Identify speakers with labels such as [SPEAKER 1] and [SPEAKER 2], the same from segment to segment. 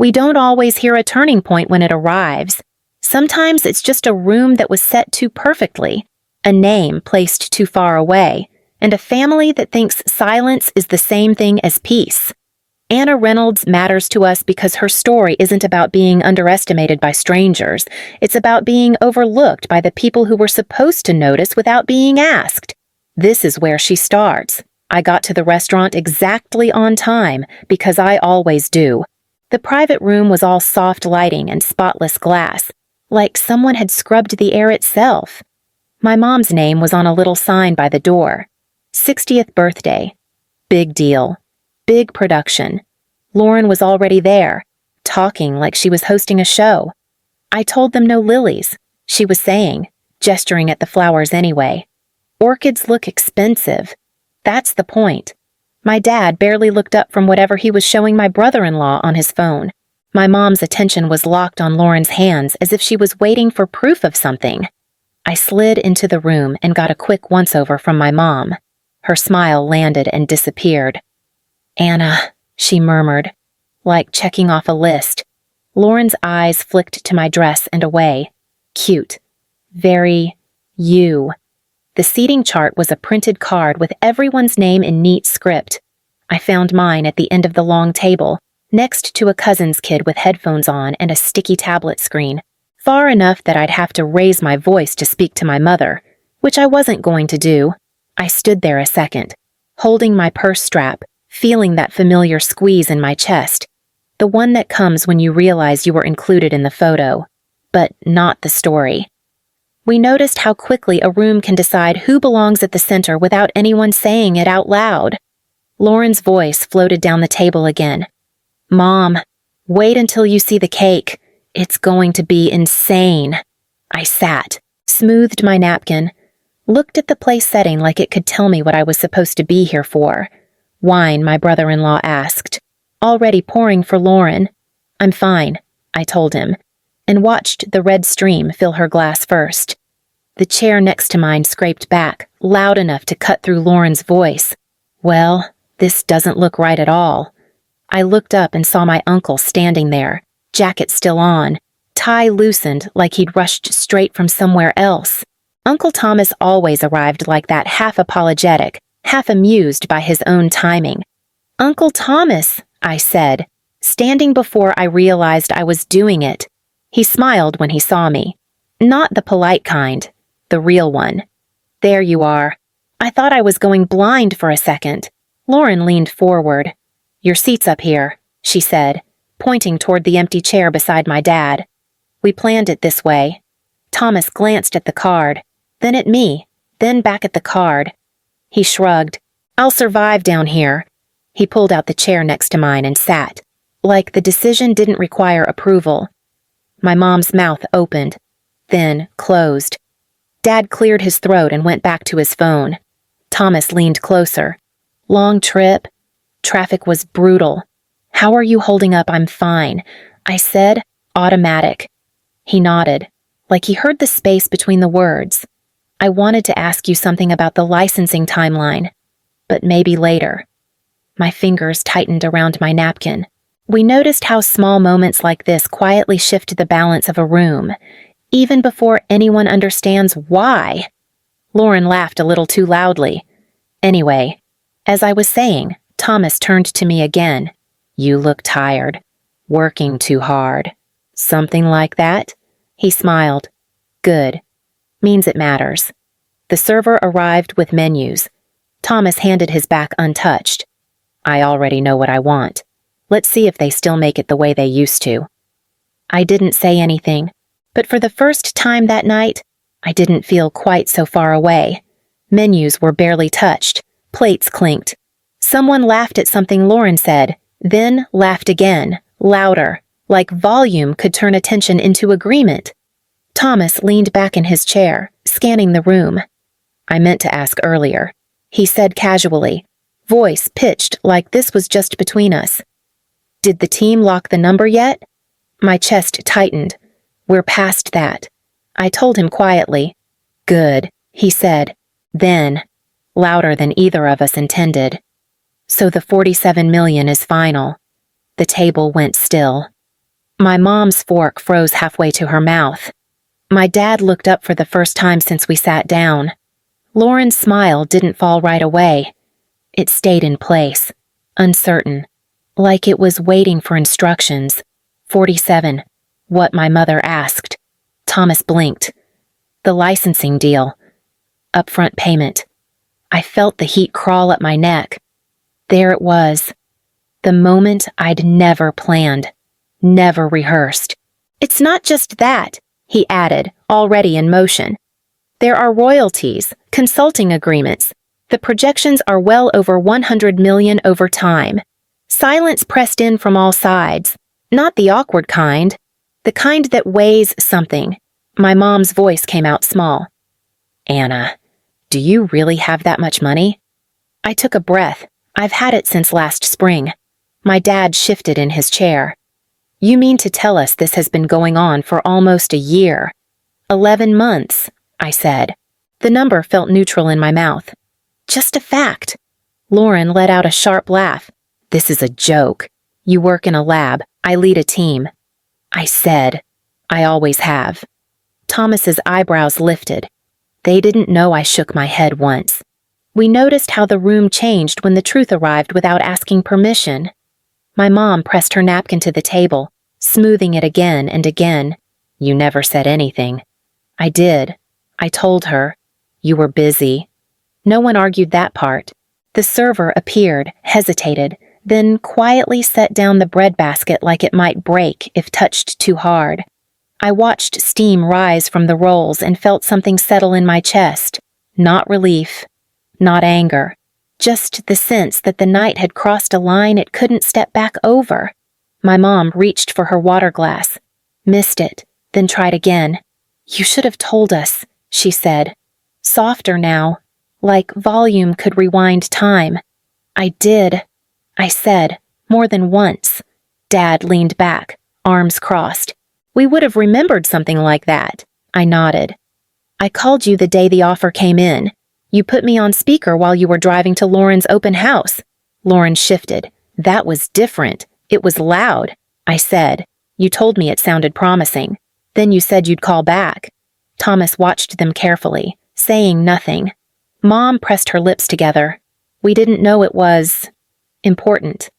[SPEAKER 1] We don't always hear a turning point when it arrives. Sometimes it's just a room that was set too perfectly, a name placed too far away, and a family that thinks silence is the same thing as peace. Anna Reynolds matters to us because her story isn't about being underestimated by strangers. It's about being overlooked by the people who were supposed to notice without being asked. This is where she starts. I got to the restaurant exactly on time, because I always do. The private room was all soft lighting and spotless glass, like someone had scrubbed the air itself. My mom's name was on a little sign by the door. 60th birthday. Big deal. Big production. Lauren was already there, talking like she was hosting a show. I told them no lilies, she was saying, gesturing at the flowers anyway. Orchids look expensive. That's the point. My dad barely looked up from whatever he was showing my brother-in-law on his phone. My mom's attention was locked on Lauren's hands as if she was waiting for proof of something. I slid into the room and got a quick once-over from my mom. Her smile landed and disappeared. "Anna," she murmured, like checking off a list. Lauren's eyes flicked to my dress and away. Cute. Very you. The seating chart was a printed card with everyone's name in neat script. I found mine at the end of the long table, next to a cousin's kid with headphones on and a sticky tablet screen, far enough that I'd have to raise my voice to speak to my mother, which I wasn't going to do. I stood there a second, holding my purse strap, feeling that familiar squeeze in my chest, the one that comes when you realize you were included in the photo, but not the story. We noticed how quickly a room can decide who belongs at the center without anyone saying it out loud. Lauren's voice floated down the table again. "Mom, wait until you see the cake. It's going to be insane." I sat, smoothed my napkin, looked at the place setting like it could tell me what I was supposed to be here for. "Wine?" my brother-in-law asked, already pouring for Lauren. "I'm fine," I told him, and watched the red stream fill her glass first. The chair next to mine scraped back, loud enough to cut through Lauren's voice. "Well, this doesn't look right at all." I looked up and saw my uncle standing there, jacket still on, tie loosened like he'd rushed straight from somewhere else. Uncle Thomas always arrived like that, half apologetic, half amused by his own timing. "Uncle Thomas," I said, standing before I realized I was doing it. He smiled when he saw me. Not the polite kind, the real one. "There you are." I thought I was going blind for a second. Lauren leaned forward. "Your seat's up here," she said, pointing toward the empty chair beside my dad. "We planned it this way." Thomas glanced at the card, then at me, then back at the card. He shrugged. "I'll survive down here." He pulled out the chair next to mine and sat, like the decision didn't require approval. My mom's mouth opened, then closed. Dad cleared his throat and went back to his phone. Thomas leaned closer. "Long trip? Traffic was brutal. How are you holding up?" "I'm fine," I said, automatic. He nodded, like he heard the space between the words. "I wanted to ask you something about the licensing timeline, but maybe later." My fingers tightened around my napkin. We noticed how small moments like this quietly shift the balance of a room, even before anyone understands why. Lauren laughed a little too loudly. Anyway, as I was saying, Thomas turned to me again. "You look tired. Working too hard." "Something like that?" He smiled. "Good. Means it matters." The server arrived with menus. Thomas handed his back untouched. "I already know what I want. Let's see if they still make it the way they used to." I didn't say anything, but for the first time that night, I didn't feel quite so far away. Menus were barely touched. Plates clinked. Someone laughed at something Lauren said, then laughed again, louder, like volume could turn attention into agreement. Thomas leaned back in his chair, scanning the room. "I meant to ask earlier," he said casually, voice pitched like this was just between us. "Did the team lock the number yet?" My chest tightened. "We're past that." I told him quietly. "Good," he said, then, louder than either of us intended. "So the 47 million is final." The table went still. My mom's fork froze halfway to her mouth. My dad looked up for the first time since we sat down. Lauren's smile didn't fall right away. It stayed in place, uncertain, like it was waiting for instructions. 47. What my mother asked. Thomas blinked. The licensing deal. Upfront payment. I felt the heat crawl up my neck. There it was. The moment I'd never planned, never rehearsed. It's not just that, he added, already in motion. There are royalties, consulting agreements. The projections are well over 100 million over time. Silence pressed in from all sides. Not the awkward kind. The kind that weighs something. My mom's voice came out small. Anna, do you really have that much money? I took a breath. I've had it since last spring. My dad shifted in his chair. You mean to tell us this has been going on for almost a year? 11 months, I said. The number felt neutral in my mouth. Just a fact. Lauren let out a sharp laugh. This is a joke. You work in a lab. I lead a team. I said. I always have. Thomas's eyebrows lifted. They didn't know I shook my head once. We noticed how the room changed when the truth arrived without asking permission. My mom pressed her napkin to the table, smoothing it again and again. You never said anything. I did. I told her. You were busy. No one argued that part. The server appeared, hesitated, then quietly set down the breadbasket like it might break if touched too hard. I watched steam rise from the rolls and felt something settle in my chest. Not relief, not anger, just the sense that the night had crossed a line it couldn't step back over. My mom reached for her water glass, missed it, then tried again. You should have told us, she said. Softer now, like volume could rewind time. I did, I said, more than once. Dad leaned back, arms crossed. We would have remembered something like that. I nodded. I called you the day the offer came in. You put me on speaker while you were driving to Lauren's open house. Lauren shifted. That was different. It was loud. I said. You told me it sounded promising. Then you said you'd call back. Thomas watched them carefully, saying nothing. Mom pressed her lips together. We didn't know it was important.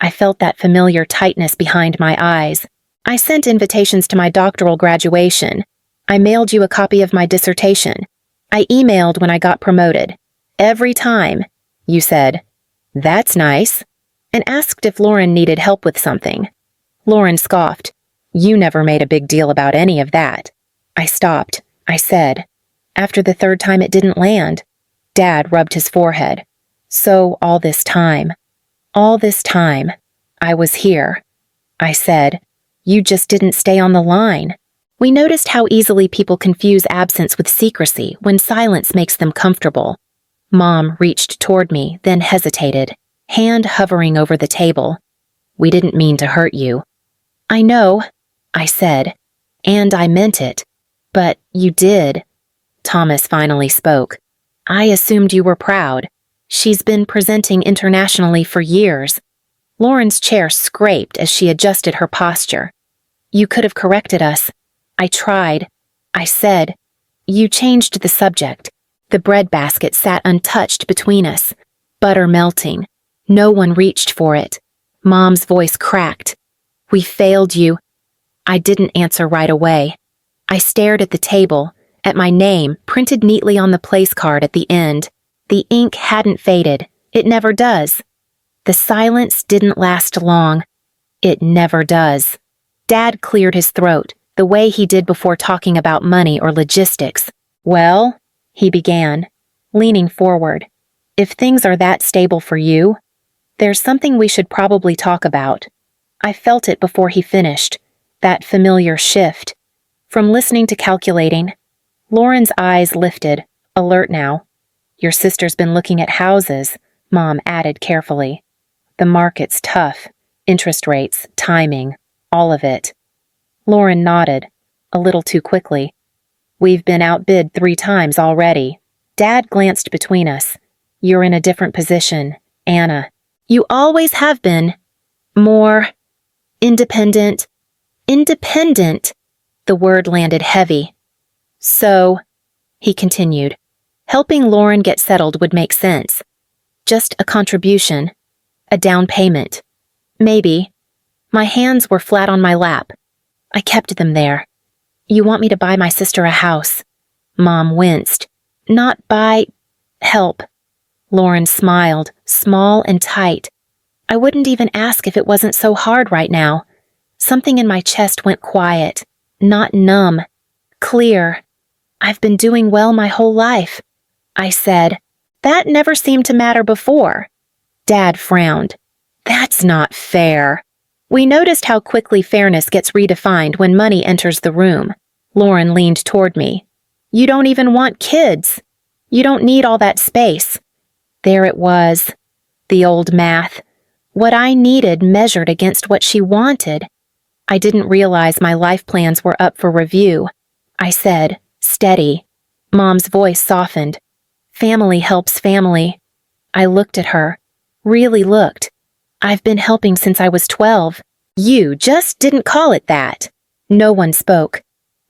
[SPEAKER 1] I felt that familiar tightness behind my eyes. I sent invitations to my doctoral graduation. I mailed you a copy of my dissertation. I emailed when I got promoted. Every time, you said, that's nice, and asked if Lauren needed help with something. Lauren scoffed. You never made a big deal about any of that. I stopped. I said, after the third time it didn't land. Dad rubbed his forehead. So all this time, I was here. I said, you just didn't stay on the line. We noticed how easily people confuse absence with secrecy when silence makes them comfortable. Mom reached toward me, then hesitated, hand hovering over the table. We didn't mean to hurt you. I know, I said, and I meant it. But you did. Thomas finally spoke. I assumed you were proud. She's been presenting internationally for years. Lauren's chair scraped as she adjusted her posture. You could have corrected us. I tried. I said. You changed the subject. The breadbasket sat untouched between us, butter melting. No one reached for it. Mom's voice cracked. We failed you. I didn't answer right away. I stared at the table, at my name printed neatly on the place card at the end. The ink hadn't faded. It never does. The silence didn't last long. It never does. Dad cleared his throat, the way he did before talking about money or logistics. Well, he began, leaning forward. If things are that stable for you, there's something we should probably talk about. I felt it before he finished, that familiar shift. From listening to calculating, Lauren's eyes lifted, alert now. Your sister's been looking at houses, Mom added carefully. The market's tough. Interest rates, timing, all of it. Lauren nodded, a little too quickly. We've been outbid 3 times already. Dad glanced between us. You're in a different position, Anna. You always have been. More independent, Independent. The word landed heavy. So, he continued, helping Lauren get settled would make sense. Just a contribution. A down payment. Maybe. My hands were flat on my lap. I kept them there. You want me to buy my sister a house? Mom winced. Not buy... help. Lauren smiled, small and tight. I wouldn't even ask if it wasn't so hard right now. Something in my chest went quiet, not numb, clear. I've been doing well my whole life, I said. That never seemed to matter before. Dad frowned. That's not fair. We noticed how quickly fairness gets redefined when money enters the room. Lauren leaned toward me. You don't even want kids. You don't need all that space. There it was. The old math. What I needed measured against what she wanted. I didn't realize my life plans were up for review. I said, steady. Mom's voice softened. Family helps family. I looked at her. Really looked. I've been helping since I was 12. You just didn't call it that. No one spoke.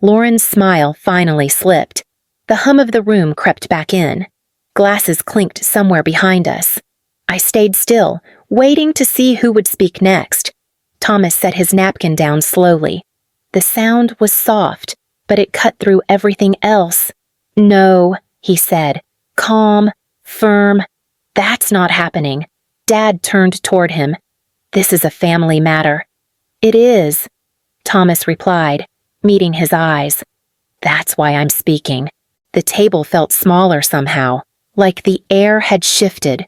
[SPEAKER 1] Lauren's smile finally slipped. The hum of the room crept back in. Glasses clinked somewhere behind us. I stayed still, waiting to see who would speak next. Thomas set his napkin down slowly. The sound was soft, but it cut through everything else. No, he said, calm, firm. That's not happening. Dad turned toward him. This is a family matter. It is, Thomas replied, meeting his eyes. That's why I'm speaking. The table felt smaller somehow, like the air had shifted.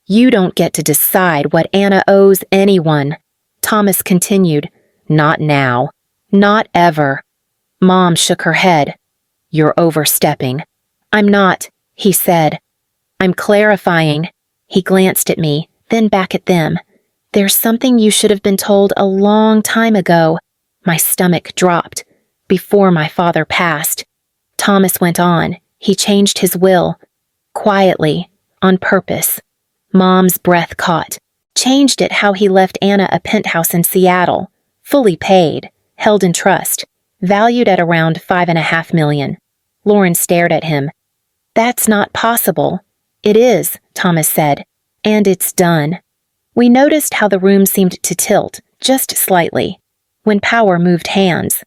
[SPEAKER 1] You don't get to decide what Anna owes anyone. Thomas continued, not now. Not ever. Mom shook her head. You're overstepping. I'm not, he said. I'm clarifying. He glanced at me, then back at them. There's something you should have been told a long time ago. My stomach dropped. Before my father passed. Thomas went on. He changed his will. Quietly, on purpose. Mom's breath caught. Changed it how he left Anna a penthouse in Seattle. Fully paid. Held in trust. Valued at around $5.5 million. Lauren stared at him. That's not possible. It is, Thomas said. And it's done. We noticed how the room seemed to tilt, just slightly, when power moved hands.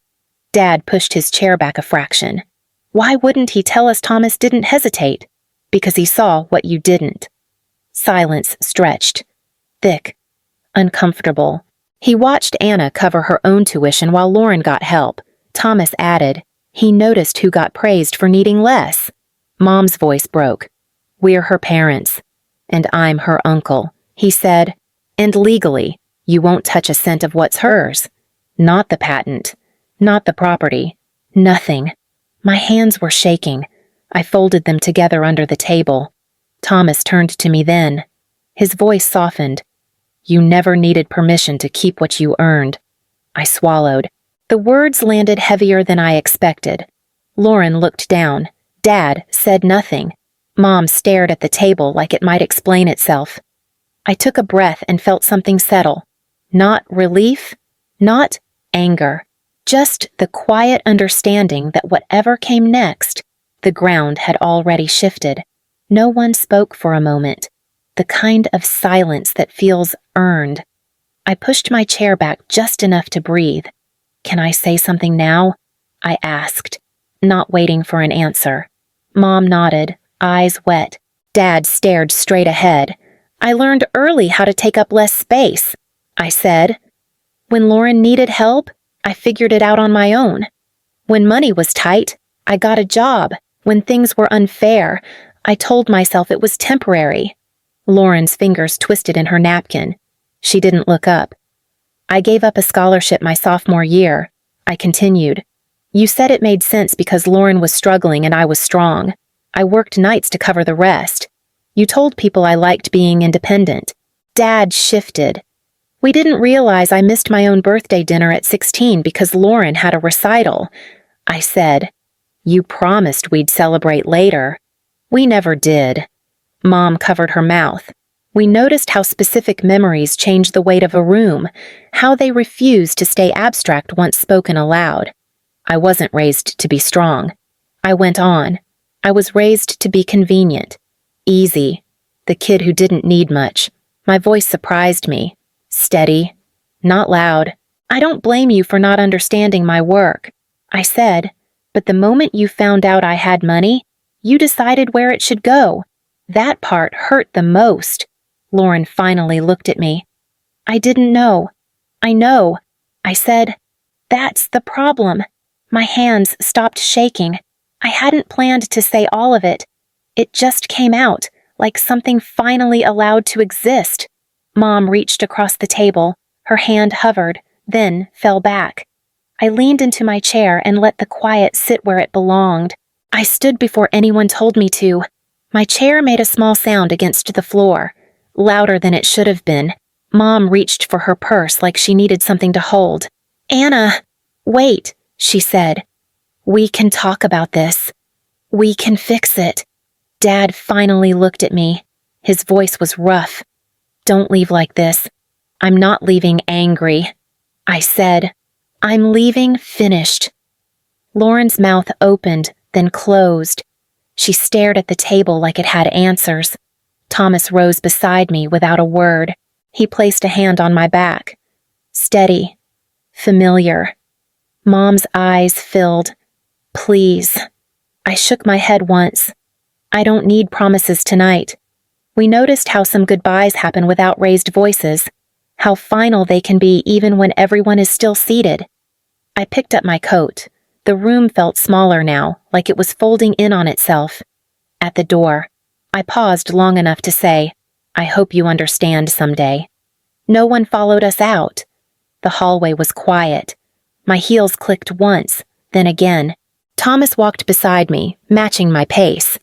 [SPEAKER 1] Dad pushed his chair back a fraction. Why wouldn't he tell us Thomas didn't hesitate? Because he saw what you didn't. Silence stretched. Thick. Uncomfortable. He watched Anna cover her own tuition while Lauren got help. Thomas added, he noticed who got praised for needing less. Mom's voice broke. We're her parents. And I'm her uncle, he said. And legally, you won't touch a cent of what's hers. Not the patent. Not the property. Nothing. My hands were shaking. I folded them together under the table. Thomas turned to me then. His voice softened. You never needed permission to keep what you earned. I swallowed. The words landed heavier than I expected. Lauren looked down. Dad said nothing. Mom stared at the table like it might explain itself. I took a breath and felt something settle. Not relief, not anger. Just the quiet understanding that whatever came next, the ground had already shifted. No one spoke for a moment. The kind of silence that feels earned. I pushed my chair back just enough to breathe. Can I say something now? I asked, not waiting for an answer. Mom nodded, eyes wet. Dad stared straight ahead. I learned early how to take up less space, I said. When Lauren needed help, I figured it out on my own. When money was tight, I got a job. When things were unfair, I told myself it was temporary. Lauren's fingers twisted in her napkin. She didn't look up. I gave up a scholarship my sophomore year. I continued. You said it made sense because Lauren was struggling and I was strong. I worked nights to cover the rest. You told people I liked being independent. Dad shifted. We didn't realize I missed my own birthday dinner at 16 because Lauren had a recital. I said, you promised we'd celebrate later. We never did. Mom covered her mouth. We noticed how specific memories change the weight of a room, how they refuse to stay abstract once spoken aloud. I wasn't raised to be strong. I went on. I was raised to be convenient, easy, the kid who didn't need much. My voice surprised me. Steady, not loud. I don't blame you for not understanding my work, I said, but the moment you found out I had money, you decided where it should go. That part hurt the most. Lauren finally looked at me. I didn't know. I know. I said, that's the problem. My hands stopped shaking. I hadn't planned to say all of it. It just came out, like something finally allowed to exist. Mom reached across the table. Her hand hovered, then fell back. I leaned into my chair and let the quiet sit where it belonged. I stood before anyone told me to. My chair made a small sound against the floor, louder than it should have been. Mom reached for her purse like she needed something to hold. Anna, wait, she said. We can talk about this. We can fix it. Dad finally looked at me. His voice was rough. Don't leave like this. I'm not leaving angry. I said, I'm leaving finished. Lauren's mouth opened, then closed. She stared at the table like it had answers. Thomas rose beside me without a word. He placed a hand on my back. Steady. Familiar. Mom's eyes filled. Please. I shook my head once. I don't need promises tonight. We noticed how some goodbyes happen without raised voices, how final they can be even when everyone is still seated. I picked up my coat. The room felt smaller now, like it was folding in on itself. At the door, I paused long enough to say, I hope you understand someday. No one followed us out. The hallway was quiet. My heels clicked once, then again. Thomas walked beside me, matching my pace.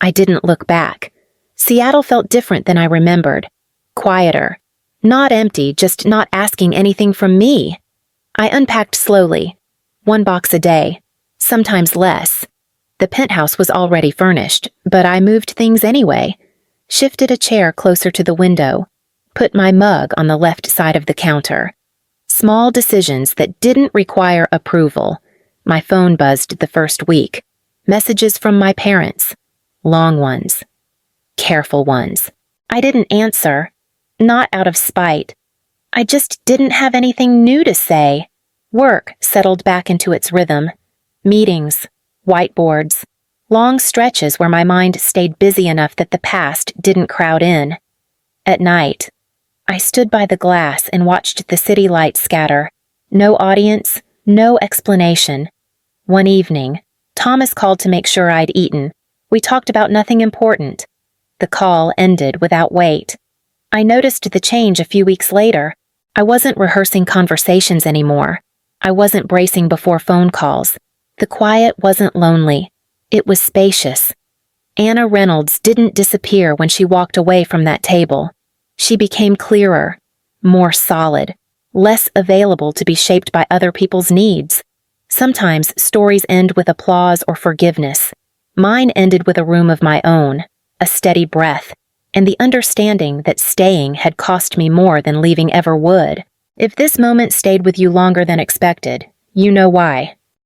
[SPEAKER 1] I didn't look back. Seattle felt different than I remembered. Quieter. Not empty, just not asking anything from me. I unpacked slowly. 1 box a day. Sometimes less. The penthouse was already furnished, but I moved things anyway. Shifted a chair closer to the window. Put my mug on the left side of the counter. Small decisions that didn't require approval. My phone buzzed the first week. Messages from my parents. Long ones. Careful ones. I didn't answer. Not out of spite. I just didn't have anything new to say. Work settled back into its rhythm. Meetings. Whiteboards. Long stretches where my mind stayed busy enough that the past didn't crowd in. At night, I stood by the glass and watched the city lights scatter. No audience, no explanation. One evening, Thomas called to make sure I'd eaten. We talked about nothing important. The call ended without wait. I noticed the change a few weeks later. I wasn't rehearsing conversations anymore. I wasn't bracing before phone calls. The quiet wasn't lonely. It was spacious. Anna Reynolds didn't disappear when she walked away from that table. She became clearer, more solid, less available to be shaped by other people's needs. Sometimes stories end with applause or forgiveness. Mine ended with a room of my own, a steady breath, and the understanding that staying had cost me more than leaving ever would. If this moment stayed with you longer than expected, you know why.